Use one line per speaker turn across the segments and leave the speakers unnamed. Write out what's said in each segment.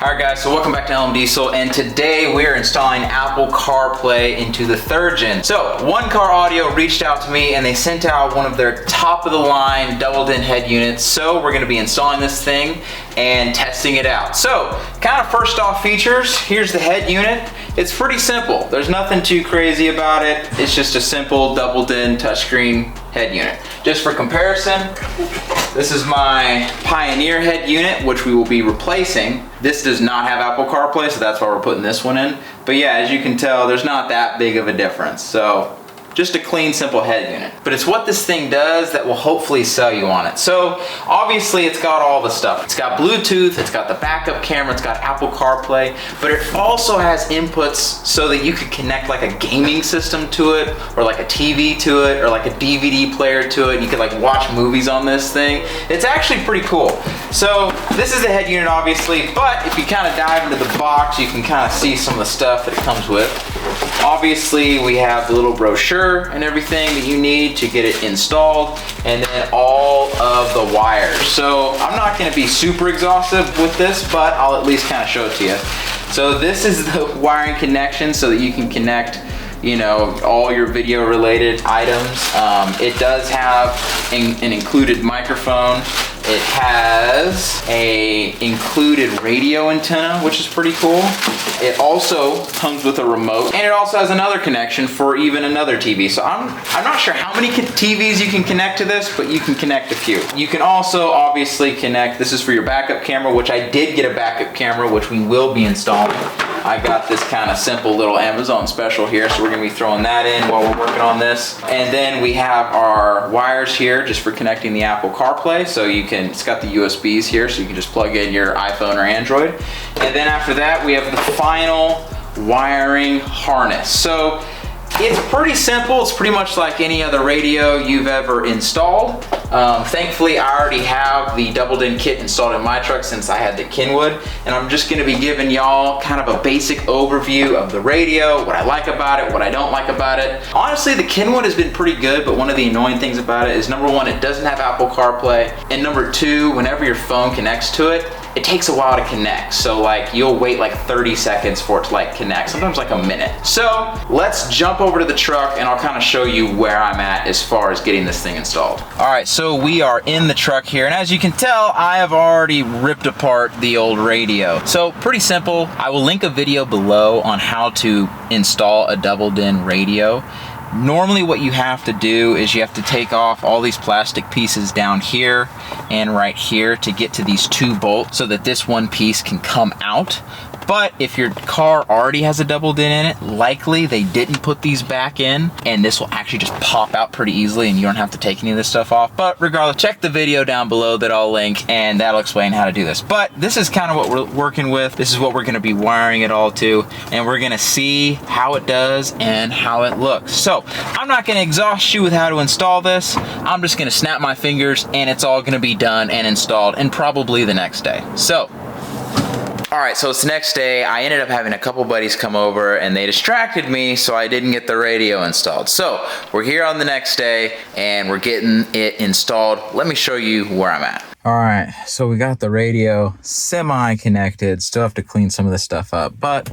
Alright guys, so welcome back to LMDiesel, and today we're installing Apple CarPlay into the 3rd Gen. So, OneCarRadio reached out to me and they sent out one of their top of the line double-din head units. So we're going to be installing this thing and testing it out. So, kind of first off features, here's the head unit. It's pretty simple. There's nothing too crazy about it. It's just a simple double-din touchscreen head unit. Just for comparison, this is my Pioneer head unit, which we will be replacing. This does not have Apple CarPlay, so that's why we're putting this one in. But yeah, as you can tell, there's not that big of a difference. So just a clean, simple head unit. But it's what this thing does that will hopefully sell you on it. So obviously it's got all the stuff. It's got Bluetooth, it's got the backup camera, it's got Apple CarPlay, but it also has inputs so that you could connect like a gaming system to it, or like a TV to it, or like a DVD player to it. You could like watch movies on this thing. It's actually pretty cool. So this is the head unit obviously, but if you kind of dive into the box, you can kind of see some of the stuff that it comes with. Obviously we have the little brochure and everything that you need to get it installed, and then all of the wires. So I'm not going to be super exhaustive with this, but I'll at least kind of show it to you. So this is the wiring connection so that you can connect, you know, all your video related items. It does have an included microphone. It has a included radio antenna, which is pretty cool. It also comes with a remote, and it also has another connection for even another TV. So I'm not sure how many TVs you can connect to this, but you can connect a few. You can also obviously connect, this is for your backup camera, which I did get a backup camera, which we will be installing. I got this kind of simple little Amazon special here, so we're gonna be throwing that in while we're working on this. And then we have our wires here just for connecting the Apple CarPlay. So you can, it's got the USBs here, so you can just plug in your iPhone or Android. And then after that, we have the final wiring harness. So it's pretty simple. It's pretty much like any other radio you've ever installed. Thankfully, I already have the double-din kit installed in my truck since I had the Kenwood, and I'm just gonna be giving y'all kind of a basic overview of the radio, what I like about it, what I don't like about it. Honestly, the Kenwood has been pretty good, but one of the annoying things about it is, number one, it doesn't have Apple CarPlay, and number two, whenever your phone connects to it, it takes a while to connect. So like you'll wait like 30 seconds for it to like connect, sometimes like a minute. So let's jump over to the truck and I'll kind of show you where I'm at as far as getting this thing installed. All right, so we are in the truck here, and as you can tell, I have already ripped apart the old radio. So pretty simple. I will link a video below on how to install a double-din radio. Normally what you have to do is you have to take off all these plastic pieces down here and right here to get to these 2 bolts so that this one piece can come out. But if your car already has a double-din in it, likely they didn't put these back in, and this will actually just pop out pretty easily and you don't have to take any of this stuff off. But regardless, check the video down below that I'll link, and that'll explain how to do this. But this is kind of what we're working with. This is what we're gonna be wiring it all to, and we're gonna see how it does and how it looks. So I'm not gonna exhaust you with how to install this. I'm just gonna snap my fingers and it's all gonna be done and installed, and probably the next day. So all right, so it's the next day. I ended up having a couple buddies come over and they distracted me, so I didn't get the radio installed. So we're here on the next day and we're getting it installed. Let me show you where I'm at. All right, so we got the radio semi-connected. Still have to clean some of this stuff up, but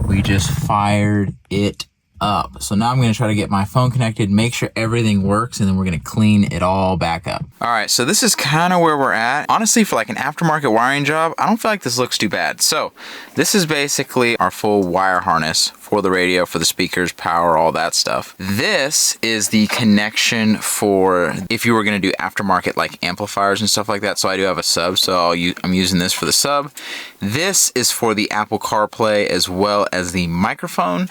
we just fired it up. So now I'm going to try to get my phone connected, make sure everything works, and then we're going to clean it all back up. All right, so this is kind of where we're at. Honestly, for like an aftermarket wiring job, I don't feel like this looks too bad. So this is basically our full wire harness for the radio, for the speakers, power, all that stuff. This is the connection for if you were going to do aftermarket like amplifiers and stuff like that. So I do have a sub, so I'm using this for the sub. This is for the Apple CarPlay as well as the microphone.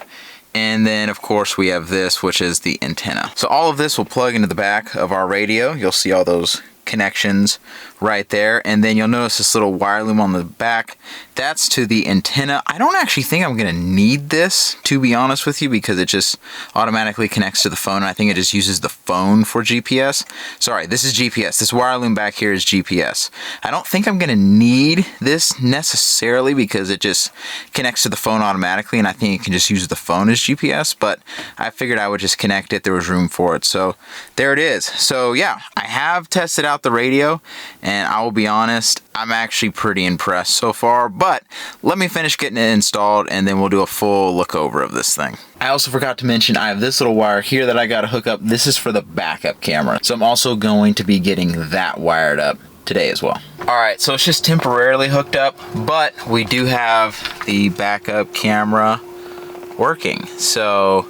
And then of course we have this, which is the antenna. So all of this will plug into the back of our radio. You'll see all those connections right there, and then you'll notice this little wire loom on the back. That's to the antenna. I don't actually think I'm gonna need this, to be honest with you, because it just automatically connects to the phone. I think it just uses the phone for GPS. Sorry, this is GPS. This wire loom back here is GPS. I don't think I'm gonna need this necessarily because it just connects to the phone automatically, and I think it can just use the phone as GPS, but I figured I would just connect it. There was room for it, so there it is. So yeah, I have tested out out the radio, and I will be honest, I'm actually pretty impressed so far, but let me finish getting it installed and then we'll do a full look over of this thing. I also forgot to mention I have this little wire here that I got to hook up. This is for the backup camera, so I'm also going to be getting that wired up today as well. Alright, so it's just temporarily hooked up, but we do have the backup camera working. So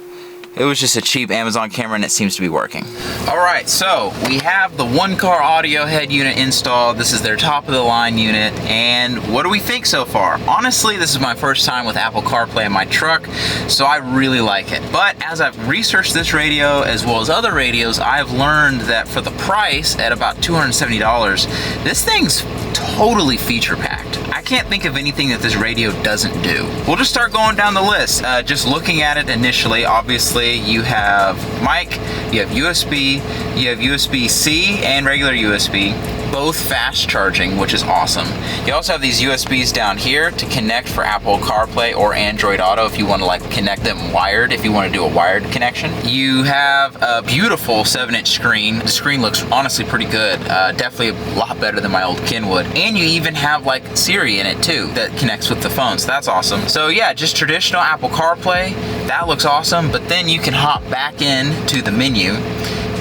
it was just a cheap Amazon camera and it seems to be working. Alright, so we have the OneCarRadio head unit installed. This is their top of the line unit, and what do we think so far? Honestly, this is my first time with Apple CarPlay in my truck, so I really like it. But as I've researched this radio as well as other radios, I've learned that for the price at about $270, this thing's totally feature packed. I can't think of anything that this radio doesn't do. We'll just start going down the list. Just looking at it initially, obviously you have mic, you have USB, you have USB-C and regular USB, both fast charging, which is awesome. You also have these USBs down here to connect for Apple CarPlay or Android Auto if you want to like connect them wired, if you want to do a wired connection. You have a beautiful 7-inch screen. The screen looks honestly pretty good, definitely a lot better than my old Kenwood. And you even have like Siri in it too that connects with the phone, so that's awesome. So yeah, just traditional Apple CarPlay, that looks awesome, but then you can hop back in to the menu,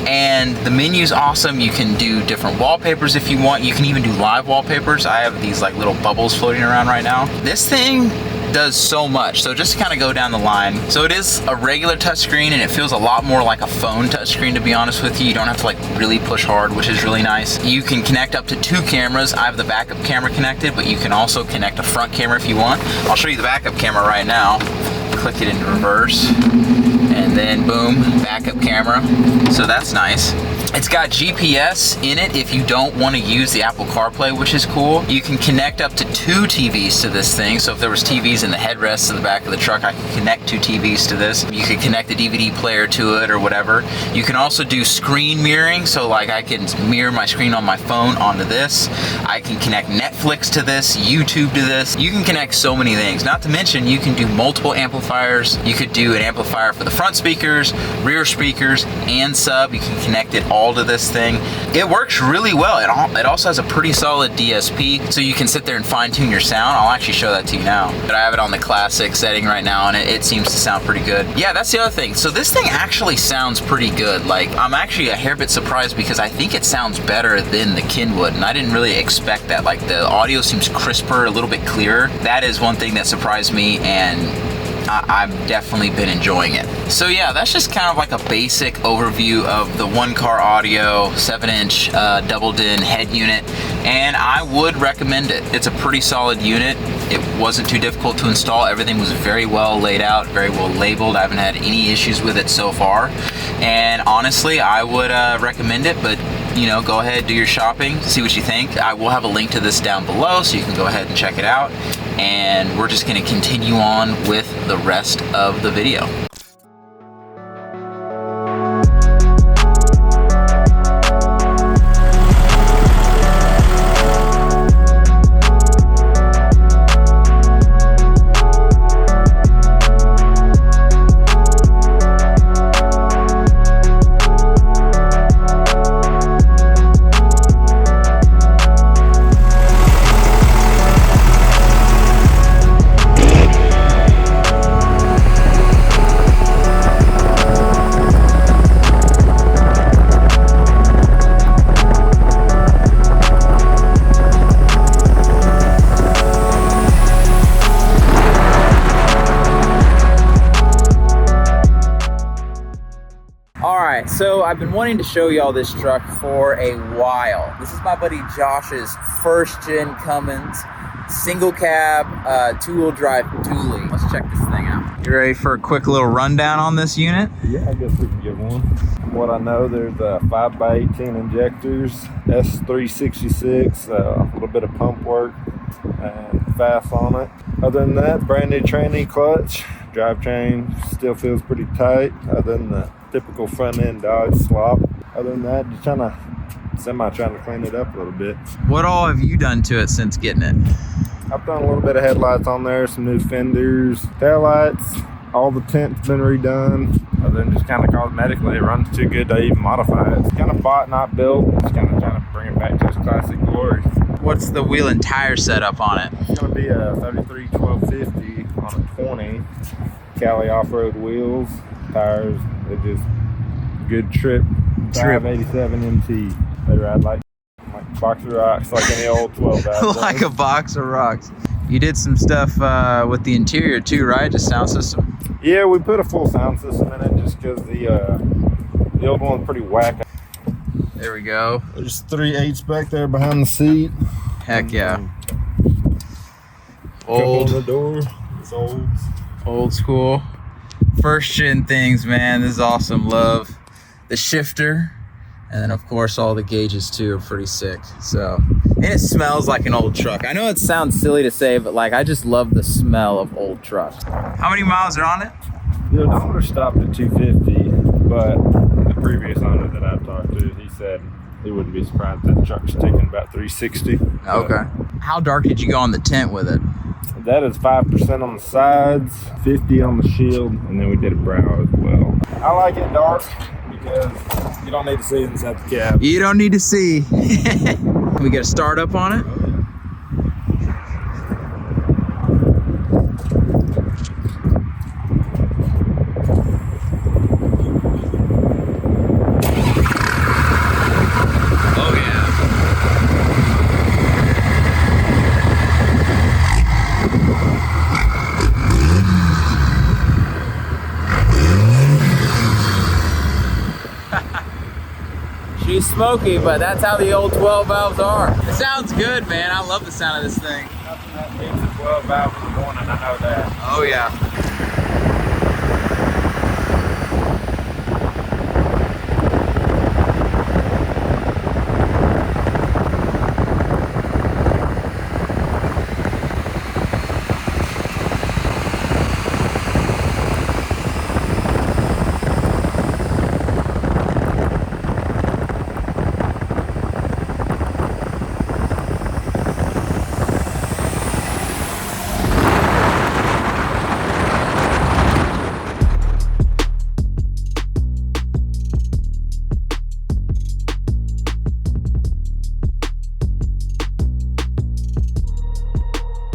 and the menu's awesome. You can do different wallpapers if you want. You can even do live wallpapers. I have these like little bubbles floating around right now. This thing does so much. So just to kind of go down the line. So it is a regular touchscreen and it feels a lot more like a phone touchscreen, to be honest with you. You don't have to like really push hard, which is really nice. You can connect up to 2 cameras. I have the backup camera connected, but you can also connect a front camera if you want. I'll show you the backup camera right now. Click it into reverse and then boom, backup camera. So that's nice. It's got GPS in it if you don't want to use the Apple CarPlay, which is cool. You can connect up to 2 TVs to this thing. So if there was TVs in the headrests in the back of the truck, I can connect 2 TVs to this. You could connect a DVD player to it or whatever. You can also do screen mirroring. So like I can mirror my screen on my phone onto this. I can connect Netflix to this, YouTube to this. You can connect so many things. Not to mention you can do multiple amplifiers. You could do an amplifier for the front speakers, rear speakers, and sub. You can connect it all to this thing. It works really well. It also has a pretty solid DSP, so you can sit there and fine-tune your sound. I'll actually show that to you now. But I have it on the classic setting right now, and it seems to sound pretty good. Yeah, that's the other thing. So this thing actually sounds pretty good. Like, I'm actually a hair bit surprised because I think it sounds better than the Kenwood, and I didn't really expect that. Like, the audio seems crisper, a little bit clearer. That is one thing that surprised me, and I've definitely been enjoying it. So yeah, that's just kind of like a basic overview of the OneCarRadio 7-inch double-din head unit, and I would recommend it. It's a pretty solid unit. It wasn't too difficult to install. Everything was very well laid out, very well labeled. I haven't had any issues with it so far, and honestly, I would recommend it. But you know, go ahead, do your shopping, see what you think. I will have a link to this down below so you can go ahead and check it out, and we're just going to continue on with the rest of the video. So I've been wanting to show y'all this truck for a while. This is my buddy Josh's first Gen Cummins single cab 2-wheel drive dually. Let's check this thing out. You ready for a quick little rundown on this unit?
Yeah, I guess we can give one. What I know, there's 5x18 injectors, S366, a little bit of pump work and fast on it. Other than that, brand new tranny clutch. Drivetrain still feels pretty tight, other than the typical front end Dodge slop. Other than that, just trying to clean it up a little bit.
What all have you done to it since getting it?
I've done a little bit of headlights on there, some new fenders, taillights, all the tint's been redone. Other than just kind of cosmetically, it runs too good to even modify it. It's kind of bought, not built. Just kind of trying to bring it classic glory.
What's the wheel and tire setup on it?
It's going to be a 33 1250 on a 20 Cali off-road wheels, tires. They're just good trip 587 MT. They ride like a box of rocks, like any old 12 valve.
Like a box of rocks. You did some stuff with the interior too, right? Just sound system?
Yeah, we put a full sound system in it just because the old one's pretty whack.
There we go.
There's 3/8 back there behind the seat.
Heck yeah.
Old.
Old.
On the door. It's old.
Old school. First gen things, man. This is awesome. Love the shifter. And then of course all the gauges too are pretty sick. So, and it smells like an old truck. I know it sounds silly to say, but like I just love the smell of old trucks. How many miles are on it?
The odometer stopped at 250, but the previous owner that I talked to, he said he wouldn't be surprised that the truck's taking about 360.
Okay. How dark did you go on the tint with it?
That is 5% on the sides, 50 on the shield, and then we did a brow as well. I like it dark because you don't need to see inside the cab.
You don't need to see. Can we get a start up on it? She's smoky, but that's how the old 12 valves are. It sounds good, man. I love the sound of this thing.
Nothing that needs a 12 valve in the morning, I know that.
Oh yeah.